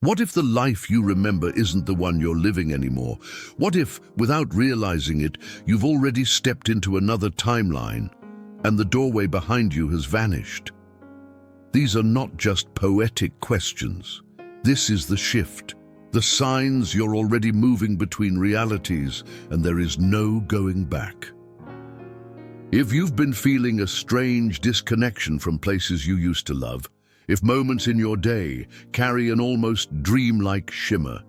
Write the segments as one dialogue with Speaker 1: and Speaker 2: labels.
Speaker 1: What if the life you remember isn't the one you're living anymore? What if, without realizing it, you've already stepped into another timeline and the doorway behind you has vanished? These are not just poetic questions. This is the shift. The signs you're already moving between realities and there is no going back. If you've been feeling a strange disconnection from places you used to love, if moments in your day carry an almost dreamlike shimmer,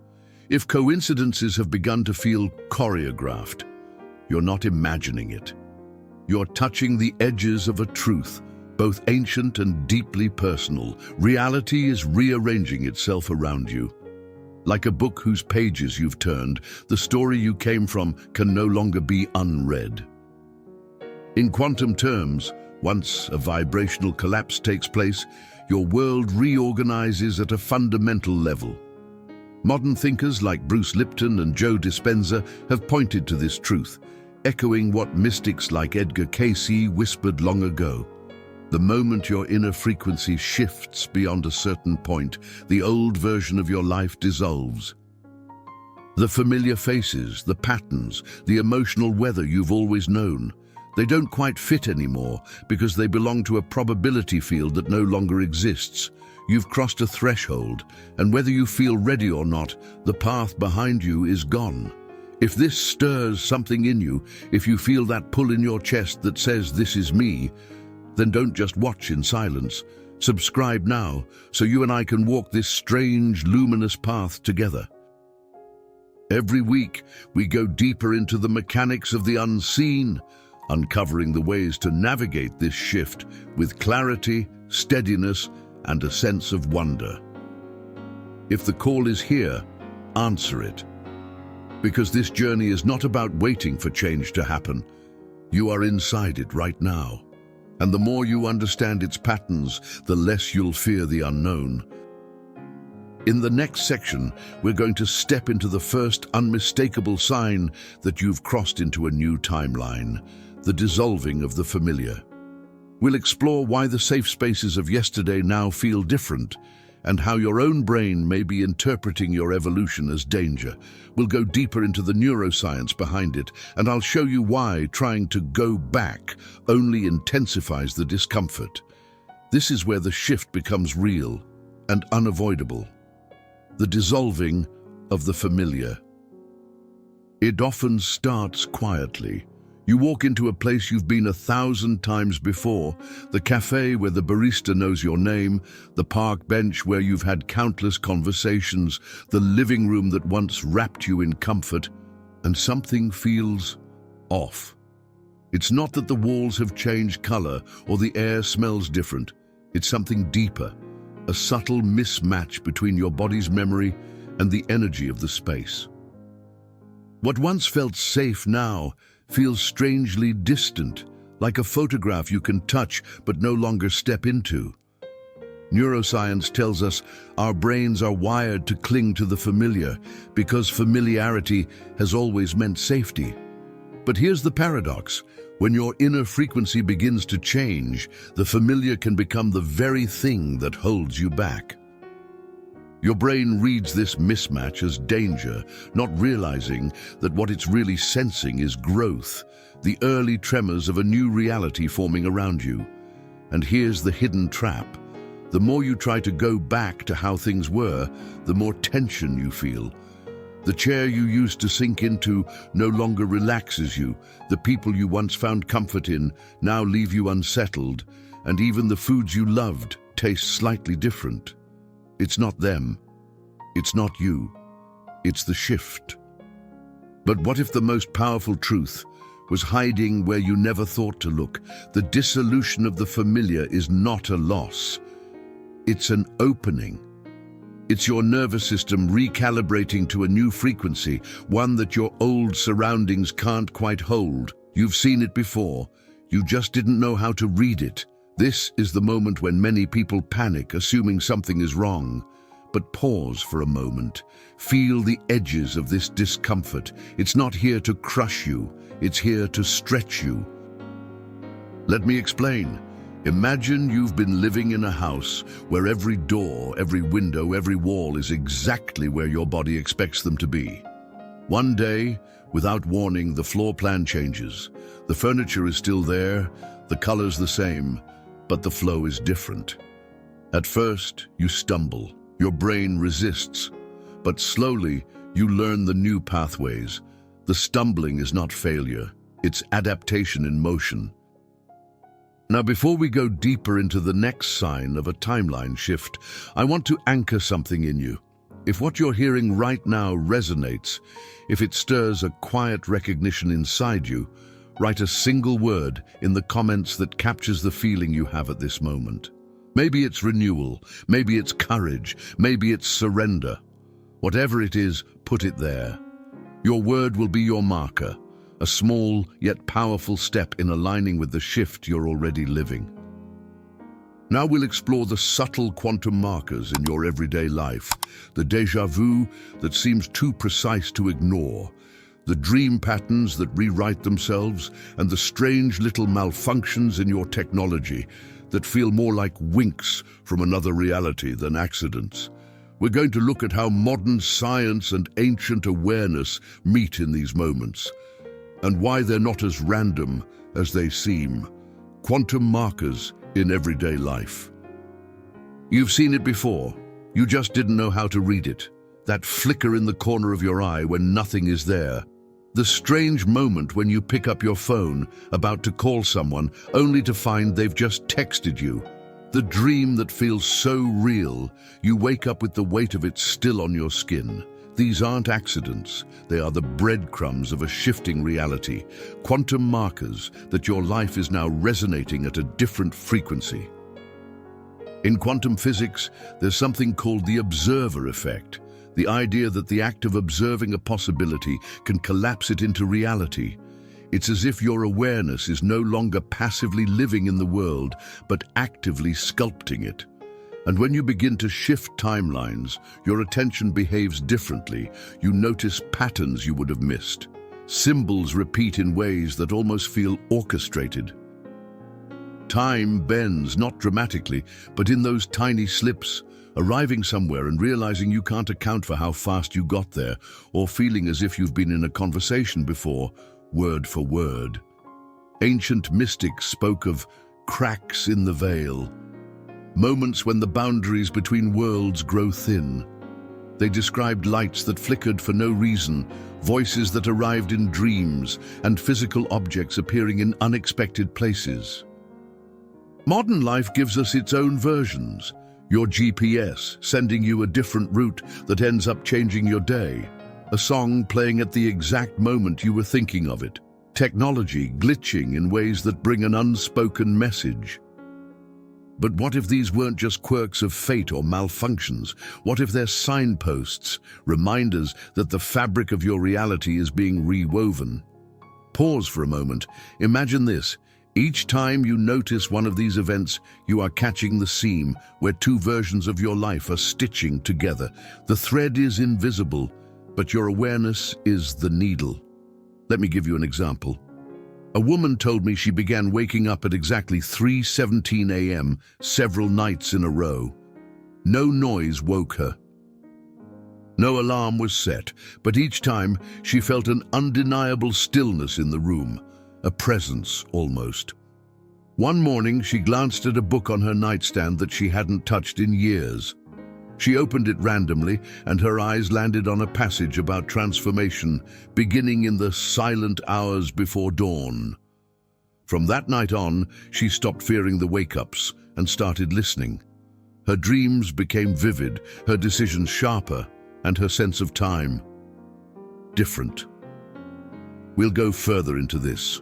Speaker 1: if coincidences have begun to feel choreographed, you're not imagining it. You're touching the edges of a truth, both ancient and deeply personal. Reality is rearranging itself around you. Like a book whose pages you've turned, the story you came from can no longer be unread. In quantum terms, once a vibrational collapse takes place, your world reorganizes at a fundamental level. Modern thinkers like Bruce Lipton and Joe Dispenza have pointed to this truth, echoing what mystics like Edgar Cayce whispered long ago. The moment your inner frequency shifts beyond a certain point, the old version of your life dissolves. The familiar faces, the patterns, the emotional weather you've always known, they don't quite fit anymore because they belong to a probability field that no longer exists. You've crossed a threshold, and whether you feel ready or not, the path behind you is gone. If this stirs something in you, if you feel that pull in your chest that says, "This is me," then don't just watch in silence. Subscribe now, so you and I can walk this strange, luminous path together. Every week, we go deeper into the mechanics of the unseen, uncovering the ways to navigate this shift with clarity, steadiness, and a sense of wonder. If the call is here, answer it. Because this journey is not about waiting for change to happen. You are inside it right now. And the more you understand its patterns, the less you'll fear the unknown. In the next section, we're going to step into the first unmistakable sign that you've crossed into a new timeline, the dissolving of the familiar. We'll explore why the safe spaces of yesterday now feel different, and how your own brain may be interpreting your evolution as danger. We'll go deeper into the neuroscience behind it, and I'll show you why trying to go back only intensifies the discomfort. This is where the shift becomes real and unavoidable. The dissolving of the familiar. It often starts quietly. You walk into a place you've been 1,000 times before, the cafe where the barista knows your name, the park bench where you've had countless conversations, the living room that once wrapped you in comfort, and something feels off. It's not that the walls have changed color or the air smells different. It's something deeper, a subtle mismatch between your body's memory and the energy of the space. What once felt safe now feels strangely distant, like a photograph you can touch but no longer step into. Neuroscience tells us our brains are wired to cling to the familiar because familiarity has always meant safety. But here's the paradox. When your inner frequency begins to change, the familiar can become the very thing that holds you back. Your brain reads this mismatch as danger, not realizing that what it's really sensing is growth, the early tremors of a new reality forming around you. And here's the hidden trap. The more you try to go back to how things were, the more tension you feel. The chair you used to sink into no longer relaxes you. The people you once found comfort in now leave you unsettled, and even the foods you loved taste slightly different. It's not them. It's not you. It's the shift. But what if the most powerful truth was hiding where you never thought to look? The dissolution of the familiar is not a loss. It's an opening. It's your nervous system recalibrating to a new frequency, one that your old surroundings can't quite hold. You've seen it before. You just didn't know how to read it. This is the moment when many people panic, assuming something is wrong. But pause for a moment. Feel the edges of this discomfort. It's not here to crush you. It's here to stretch you. Let me explain. Imagine you've been living in a house where every door, every window, every wall is exactly where your body expects them to be. One day, without warning, the floor plan changes. The furniture is still there, the color's the same, but the flow is different. At first, you stumble, your brain resists, but slowly you learn the new pathways. The stumbling is not failure, it's adaptation in motion. Now, before we go deeper into the next sign of a timeline shift, I want to anchor something in you. If what you're hearing right now resonates, if it stirs a quiet recognition inside you, write a single word in the comments that captures the feeling you have at this moment. Maybe it's renewal, maybe it's courage, maybe it's surrender. Whatever it is, put it there. Your word will be your marker, a small yet powerful step in aligning with the shift you're already living. Now we'll explore the subtle quantum markers in your everyday life, the déjà vu that seems too precise to ignore, the dream patterns that rewrite themselves, and the strange little malfunctions in your technology that feel more like winks from another reality than accidents. We're going to look at how modern science and ancient awareness meet in these moments, and why they're not as random as they seem. Quantum markers in everyday life. You've seen it before, you just didn't know how to read it. That flicker in the corner of your eye when nothing is there. The strange moment when you pick up your phone, about to call someone, only to find they've just texted you. The dream that feels so real, you wake up with the weight of it still on your skin. These aren't accidents, they are the breadcrumbs of a shifting reality, quantum markers that your life is now resonating at a different frequency. In quantum physics, there's something called the observer effect, the idea that the act of observing a possibility can collapse it into reality. It's as if your awareness is no longer passively living in the world, but actively sculpting it. And when you begin to shift timelines, your attention behaves differently. You notice patterns you would have missed. Symbols repeat in ways that almost feel orchestrated. Time bends, not dramatically, but in those tiny slips, arriving somewhere and realizing you can't account for how fast you got there, or feeling as if you've been in a conversation before, word for word. Ancient mystics spoke of cracks in the veil, moments when the boundaries between worlds grow thin. They described lights that flickered for no reason, voices that arrived in dreams, and physical objects appearing in unexpected places. Modern life gives us its own versions. Your GPS sending you a different route that ends up changing your day. A song playing at the exact moment you were thinking of it. Technology glitching in ways that bring an unspoken message. But what if these weren't just quirks of fate or malfunctions? What if they're signposts, reminders that the fabric of your reality is being rewoven? Pause for a moment. Imagine this. Each time you notice one of these events, you are catching the seam where two versions of your life are stitching together. The thread is invisible, but your awareness is the needle. Let me give you an example. A woman told me she began waking up at exactly 3:17 a.m. several nights in a row. No noise woke her. No alarm was set, but each time she felt an undeniable stillness in the room, a presence almost. One morning she glanced at a book on her nightstand that she hadn't touched in years. She opened it randomly, and her eyes landed on a passage about transformation, beginning in the silent hours before dawn. From that night on, she stopped fearing the wake-ups and started listening. Her dreams became vivid, her decisions sharper, and her sense of time different. We'll go further into this.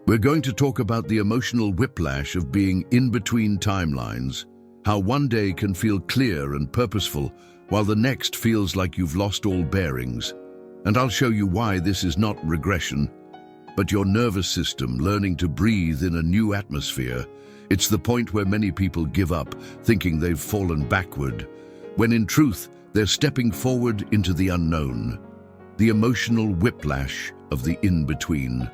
Speaker 1: We're going to talk about the emotional whiplash of being in between timelines, how one day can feel clear and purposeful, while the next feels like you've lost all bearings. And I'll show you why this is not regression, but your nervous system learning to breathe in a new atmosphere. It's the point where many people give up, thinking they've fallen backward, when in truth, they're stepping forward into the unknown, the emotional whiplash of the in-between.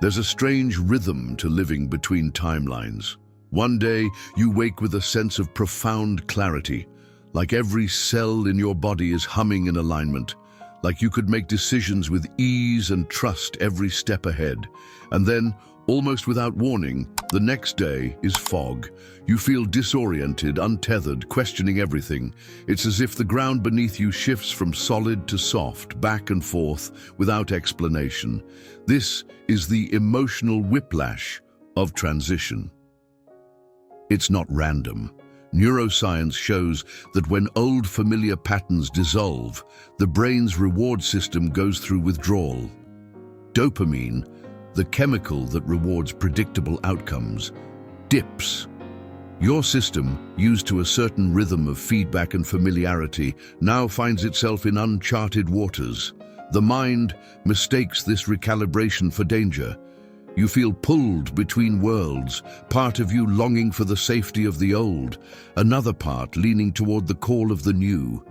Speaker 1: There's a strange rhythm to living between timelines. One day, you wake with a sense of profound clarity, like every cell in your body is humming in alignment, like you could make decisions with ease and trust every step ahead. And then, almost without warning, the next day is fog. You feel disoriented, untethered, questioning everything. It's as if the ground beneath you shifts from solid to soft, back and forth, without explanation. This is the emotional whiplash of transition. It's not random. Neuroscience shows that when old familiar patterns dissolve, the brain's reward system goes through withdrawal. Dopamine, the chemical that rewards predictable outcomes, dips. Your system, used to a certain rhythm of feedback and familiarity, now finds itself in uncharted waters. The mind mistakes this recalibration for danger. You feel pulled between worlds, part of you longing for the safety of the old, another part leaning toward the call of the new.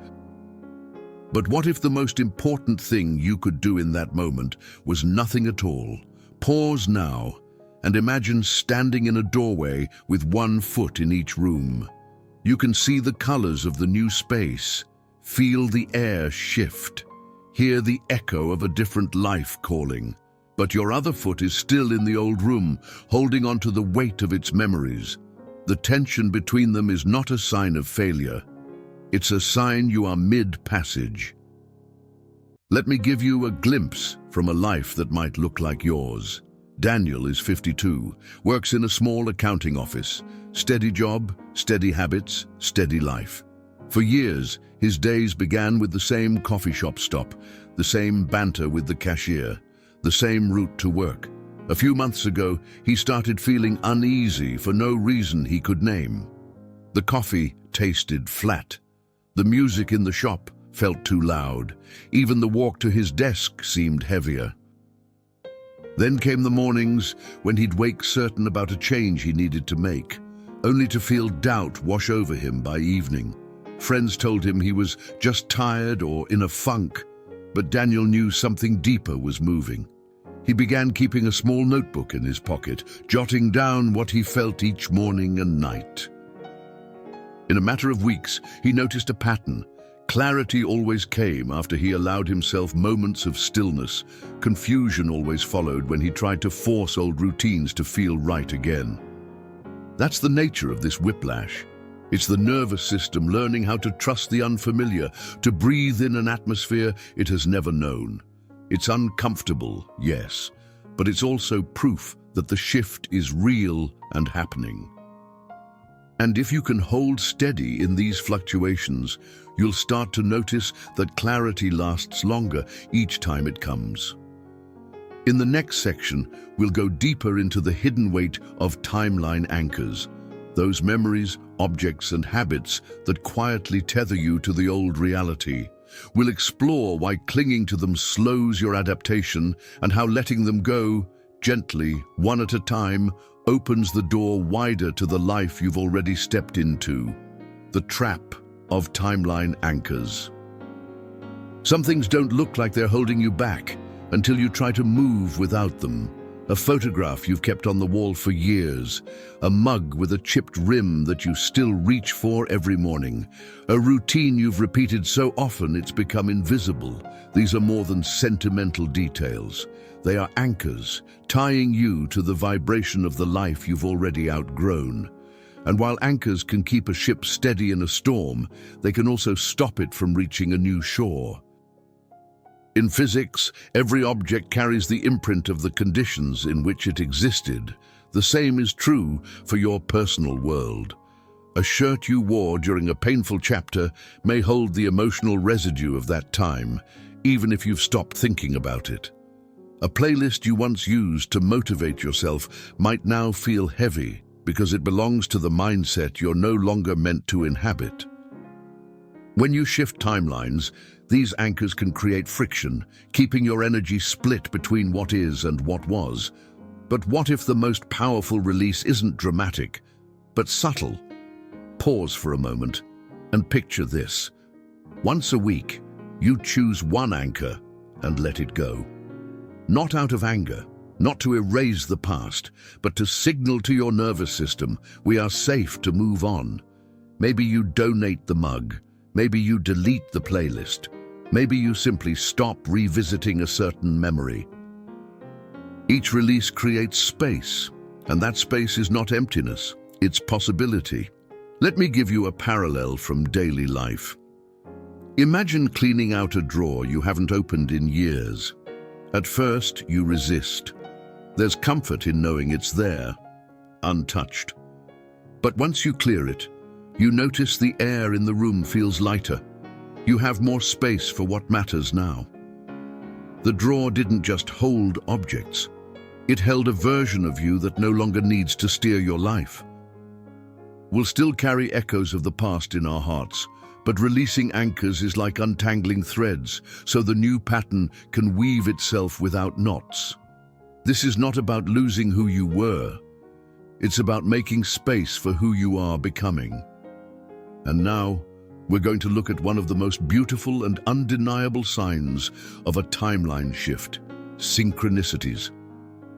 Speaker 1: But what if the most important thing you could do in that moment was nothing at all? Pause now and imagine standing in a doorway with one foot in each room. You can see the colors of the new space, feel the air shift, hear the echo of a different life calling. But your other foot is still in the old room, holding on to the weight of its memories. The tension between them is not a sign of failure. It's a sign you are mid-passage. Let me give you a glimpse from a life that might look like yours. Daniel is 52, works in a small accounting office. Steady job, steady habits, steady life. For years, his days began with the same coffee shop stop, the same banter with the cashier, the same route to work. A few months ago, he started feeling uneasy for no reason he could name. The coffee tasted flat. The music in the shop felt too loud. Even the walk to his desk seemed heavier. Then came the mornings when he'd wake certain about a change he needed to make, only to feel doubt wash over him by evening. Friends told him he was just tired or in a funk, but Daniel knew something deeper was moving. He began keeping a small notebook in his pocket, jotting down what he felt each morning and night. In a matter of weeks, he noticed a pattern. Clarity always came after he allowed himself moments of stillness. Confusion always followed when he tried to force old routines to feel right again. That's the nature of this whiplash. It's the nervous system learning how to trust the unfamiliar, to breathe in an atmosphere it has never known. It's uncomfortable, yes, but it's also proof that the shift is real and happening. And if you can hold steady in these fluctuations, you'll start to notice that clarity lasts longer each time it comes. In the next section, we'll go deeper into the hidden weight of timeline anchors, those memories, objects, and habits that quietly tether you to the old reality. We'll explore why clinging to them slows your adaptation and how letting them go, gently, one at a time, opens the door wider to the life you've already stepped into. The trap of timeline anchors. Some things don't look like they're holding you back until you try to move without them. A photograph you've kept on the wall for years, a mug with a chipped rim that you still reach for every morning, a routine you've repeated so often it's become invisible. These are more than sentimental details. They are anchors, tying you to the vibration of the life you've already outgrown. And while anchors can keep a ship steady in a storm, they can also stop it from reaching a new shore. In physics, every object carries the imprint of the conditions in which it existed. The same is true for your personal world. A shirt you wore during a painful chapter may hold the emotional residue of that time, even if you've stopped thinking about it. A playlist you once used to motivate yourself might now feel heavy because it belongs to the mindset you're no longer meant to inhabit. When you shift timelines, these anchors can create friction, keeping your energy split between what is and what was. But what if the most powerful release isn't dramatic, but subtle? Pause for a moment and picture this. Once a week, you choose one anchor and let it go. Not out of anger, not to erase the past, but to signal to your nervous system we are safe to move on. Maybe you donate the mug, maybe you delete the playlist, maybe you simply stop revisiting a certain memory. Each release creates space, and that space is not emptiness, it's possibility. Let me give you a parallel from daily life. Imagine cleaning out a drawer you haven't opened in years. At first, you resist. There's comfort in knowing it's there, untouched. But once you clear it, you notice the air in the room feels lighter. You have more space for what matters now. The drawer didn't just hold objects. It held a version of you that no longer needs to steer your life. We'll still carry echoes of the past in our hearts, but releasing anchors is like untangling threads, so the new pattern can weave itself without knots. This is not about losing who you were. It's about making space for who you are becoming. And now, we're going to look at one of the most beautiful and undeniable signs of a timeline shift: synchronicities.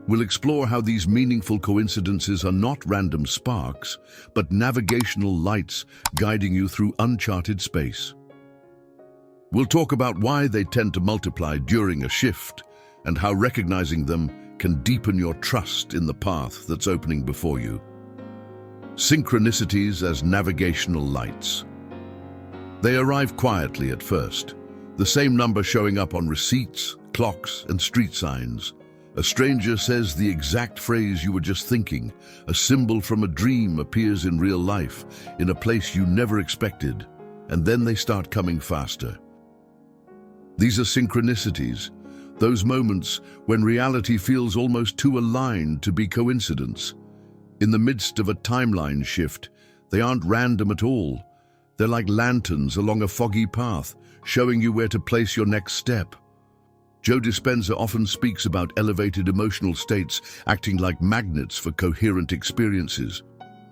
Speaker 1: We'll explore how these meaningful coincidences are not random sparks, but navigational lights guiding you through uncharted space. We'll talk about why they tend to multiply during a shift, and how recognizing them can deepen your trust in the path that's opening before you. Synchronicities as navigational lights. They arrive quietly at first, the same number showing up on receipts, clocks, and street signs. A stranger says the exact phrase you were just thinking. A symbol from a dream appears in real life, in a place you never expected, and then they start coming faster. These are synchronicities, those moments when reality feels almost too aligned to be coincidence. In the midst of a timeline shift, they aren't random at all. They're like lanterns along a foggy path, showing you where to place your next step. Joe Dispenza often speaks about elevated emotional states acting like magnets for coherent experiences.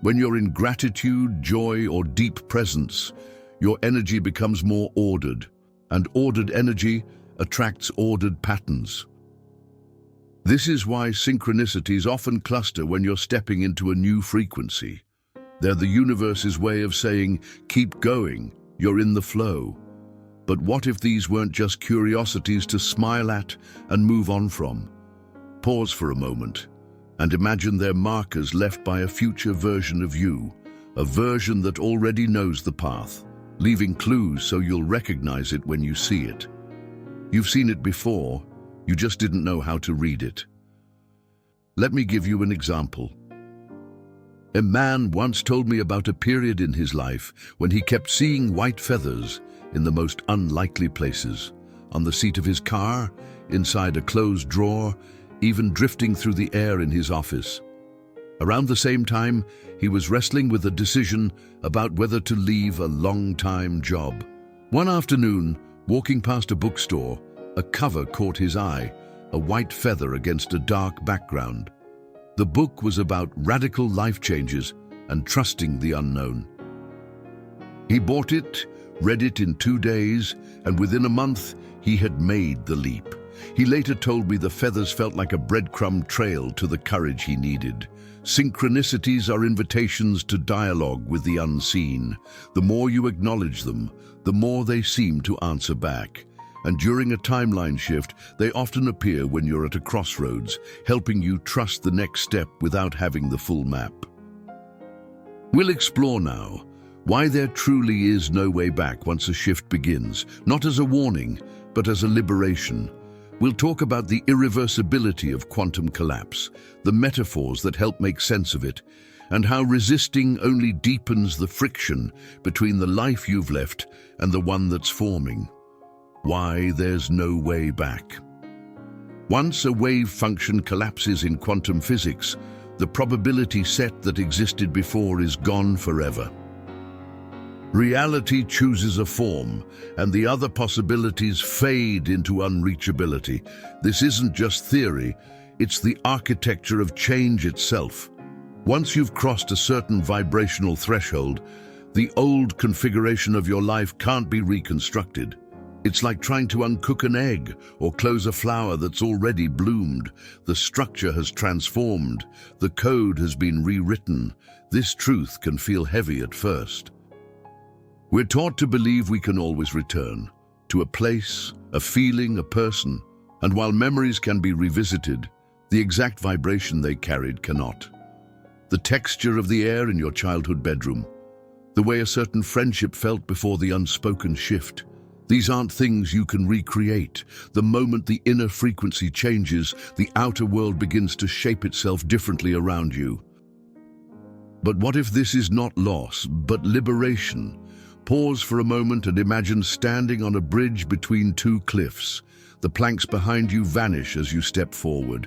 Speaker 1: When you're in gratitude, joy, or deep presence, your energy becomes more ordered, and ordered energy attracts ordered patterns. This is why synchronicities often cluster when you're stepping into a new frequency. They're the universe's way of saying, keep going, you're in the flow. But what if these weren't just curiosities to smile at and move on from? Pause for a moment and imagine they're markers left by a future version of you, a version that already knows the path, leaving clues so you'll recognize it when you see it. You've seen it before, you just didn't know how to read it. Let me give you an example. A man once told me about a period in his life when he kept seeing white feathers in the most unlikely places, on the seat of his car, inside a closed drawer, even drifting through the air in his office. Around the same time, he was wrestling with a decision about whether to leave a long-time job. One afternoon, walking past a bookstore, a cover caught his eye, a white feather against a dark background. The book was about radical life changes and trusting the unknown. He bought it, read it in 2 days, and within a month, he had made the leap. He later told me the feathers felt like a breadcrumb trail to the courage he needed. Synchronicities are invitations to dialogue with the unseen. The more you acknowledge them, the more they seem to answer back. And during a timeline shift, they often appear when you're at a crossroads, helping you trust the next step without having the full map. We'll explore now why there truly is no way back once a shift begins, not as a warning, but as a liberation. We'll talk about the irreversibility of quantum collapse, the metaphors that help make sense of it, and how resisting only deepens the friction between the life you've left and the one that's forming. Why there's no way back. Once a wave function collapses in quantum physics, the probability set that existed before is gone forever. Reality chooses a form, and the other possibilities fade into unreachability. This isn't just theory, it's the architecture of change itself. Once you've crossed a certain vibrational threshold, the old configuration of your life can't be reconstructed. It's like trying to uncook an egg or close a flower that's already bloomed. The structure has transformed. The code has been rewritten. This truth can feel heavy at first. We're taught to believe we can always return to a place, a feeling, a person, and while memories can be revisited, the exact vibration they carried cannot. The texture of the air in your childhood bedroom, the way a certain friendship felt before the unspoken shift, these aren't things you can recreate. The moment the inner frequency changes, the outer world begins to shape itself differently around you. But what if this is not loss, but liberation? Pause for a moment and imagine standing on a bridge between two cliffs. The planks behind you vanish as you step forward.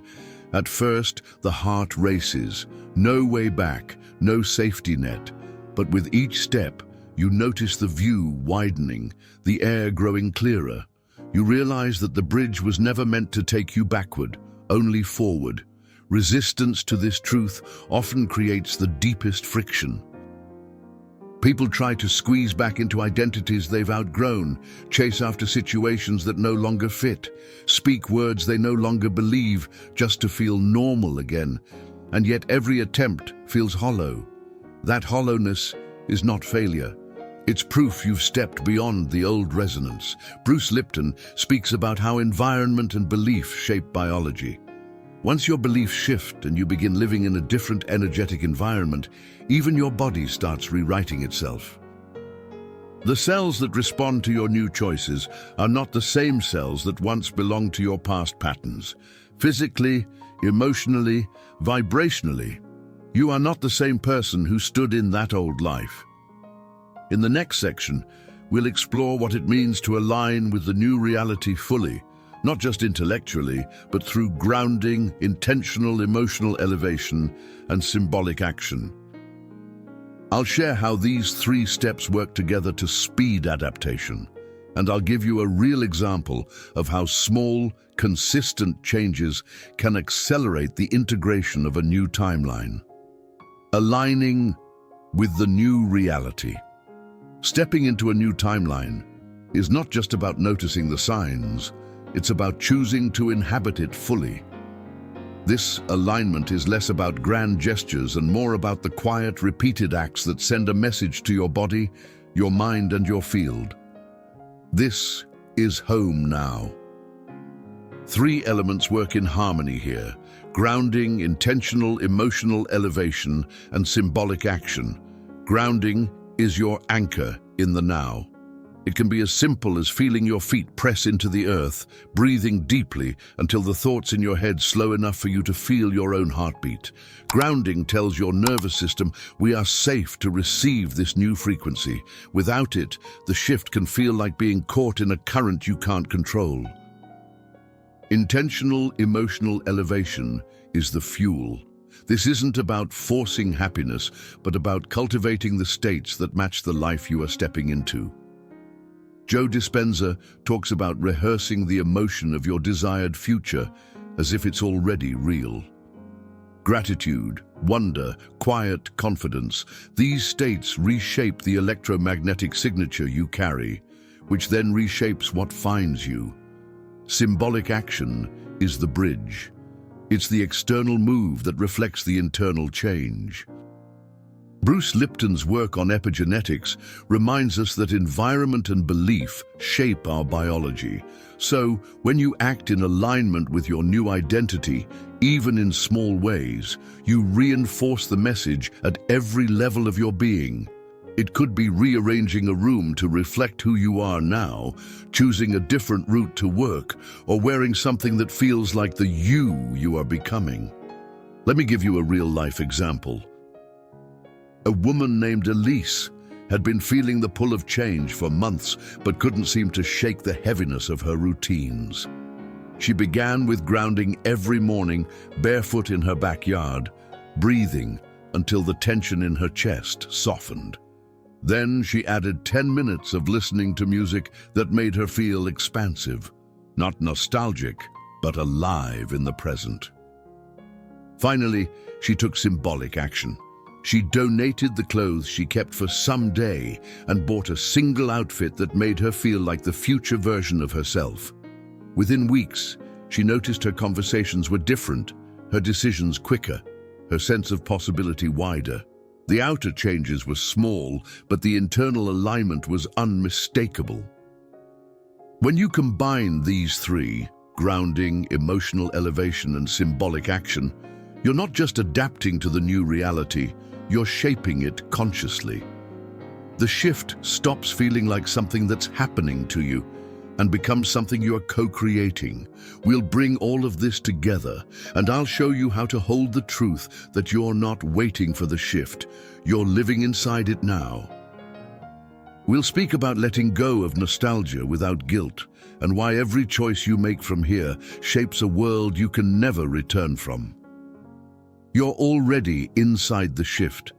Speaker 1: At first, the heart races. No way back, no safety net. But with each step, you notice the view widening, the air growing clearer. You realize that the bridge was never meant to take you backward, only forward. Resistance to this truth often creates the deepest friction. People try to squeeze back into identities they've outgrown, chase after situations that no longer fit, speak words they no longer believe just to feel normal again. And yet every attempt feels hollow. That hollowness is not failure. It's proof you've stepped beyond the old resonance. Bruce Lipton speaks about how environment and belief shape biology. Once your beliefs shift and you begin living in a different energetic environment, even your body starts rewriting itself. The cells that respond to your new choices are not the same cells that once belonged to your past patterns. Physically, emotionally, vibrationally, you are not the same person who stood in that old life. In the next section, we'll explore what it means to align with the new reality fully, not just intellectually, but through grounding, intentional emotional elevation, and symbolic action. I'll share how these 3 steps work together to speed adaptation, and I'll give you a real example of how small, consistent changes can accelerate the integration of a new timeline. Aligning with the new reality. Stepping into a new timeline is not just about noticing the signs, it's about choosing to inhabit it fully. This alignment is less about grand gestures and more about the quiet, repeated acts that send a message to your body, your mind, and your field. This is home now. 3 elements work in harmony here: grounding, intentional emotional elevation, and symbolic action. Grounding is your anchor in the now. It can be as simple as feeling your feet press into the earth, breathing deeply until the thoughts in your head slow enough for you to feel your own heartbeat. Grounding tells your nervous system we are safe to receive this new frequency. Without it, the shift can feel like being caught in a current you can't control. Intentional emotional elevation is the fuel. This isn't about forcing happiness, but about cultivating the states that match the life you are stepping into. Joe Dispenza talks about rehearsing the emotion of your desired future as if it's already real. Gratitude, wonder, quiet confidence, these states reshape the electromagnetic signature you carry, which then reshapes what finds you. Symbolic action is the bridge. It's the external move that reflects the internal change. Bruce Lipton's work on epigenetics reminds us that environment and belief shape our biology. So, when you act in alignment with your new identity, even in small ways, you reinforce the message at every level of your being. It could be rearranging a room to reflect who you are now, choosing a different route to work, or wearing something that feels like the you are becoming. Let me give you a real-life example. A woman named Elise had been feeling the pull of change for months, but couldn't seem to shake the heaviness of her routines. She began with grounding every morning, barefoot in her backyard, breathing until the tension in her chest softened. Then she added 10 minutes of listening to music that made her feel expansive, not nostalgic, but alive in the present. Finally, she took symbolic action. She donated the clothes she kept for some day and bought a single outfit that made her feel like the future version of herself. Within weeks, she noticed her conversations were different, her decisions quicker, her sense of possibility wider. The outer changes were small, but the internal alignment was unmistakable. When you combine these three, grounding, emotional elevation, and symbolic action, you're not just adapting to the new reality, you're shaping it consciously. The shift stops feeling like something that's happening to you and becomes something you are co-creating. We'll bring all of this together, and I'll show you how to hold the truth that you're not waiting for the shift, you're living inside it now. We'll speak about letting go of nostalgia without guilt, and why every choice you make from here shapes a world you can never return from. You're already inside the shift.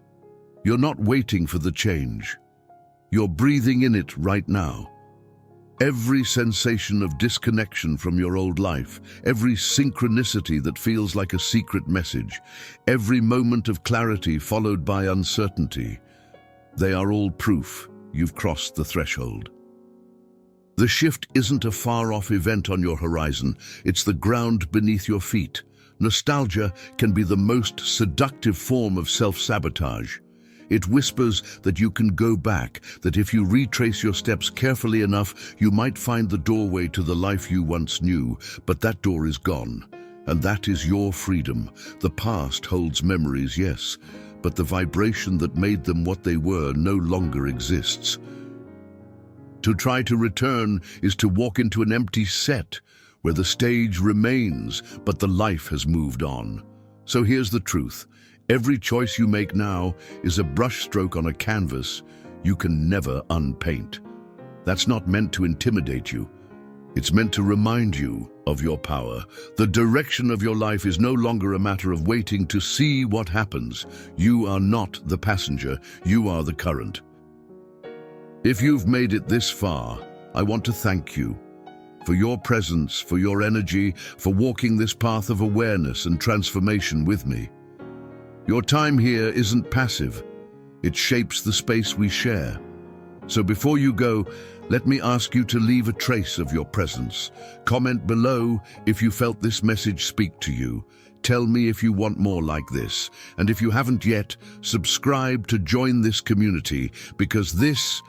Speaker 1: You're not waiting for the change. You're breathing in it right now. Every sensation of disconnection from your old life, every synchronicity that feels like a secret message, every moment of clarity followed by uncertainty, they are all proof you've crossed the threshold. The shift isn't a far-off event on your horizon, it's the ground beneath your feet. Nostalgia can be the most seductive form of self-sabotage. It whispers that you can go back, that if you retrace your steps carefully enough, you might find the doorway to the life you once knew, but that door is gone, and that is your freedom. The past holds memories, yes, but the vibration that made them what they were no longer exists. To try to return is to walk into an empty set, where the stage remains, but the life has moved on. So here's the truth. Every choice you make now is a brushstroke on a canvas you can never unpaint. That's not meant to intimidate you. It's meant to remind you of your power. The direction of your life is no longer a matter of waiting to see what happens. You are not the passenger, you are the current. If you've made it this far, I want to thank you for your presence, for your energy, for walking this path of awareness and transformation with me. Your time here isn't passive. It shapes the space we share. So before you go, let me ask you to leave a trace of your presence. Comment below if you felt this message speak to you. Tell me if you want more like this. And if you haven't yet, subscribe to join this community, because this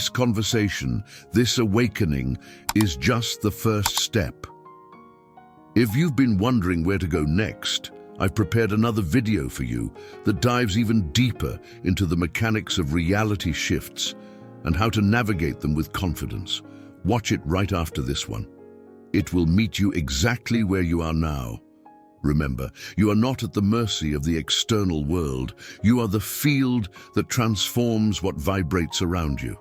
Speaker 1: conversation, this awakening, is just the first step. If you've been wondering where to go next, I've prepared another video for you that dives even deeper into the mechanics of reality shifts and how to navigate them with confidence. Watch it right after this one. It will meet you exactly where you are now. Remember, you are not at the mercy of the external world. You are the field that transforms what vibrates around you.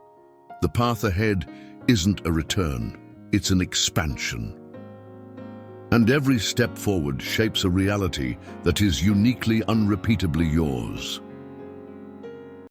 Speaker 1: The path ahead isn't a return, it's an expansion. And every step forward shapes a reality that is uniquely, unrepeatably yours.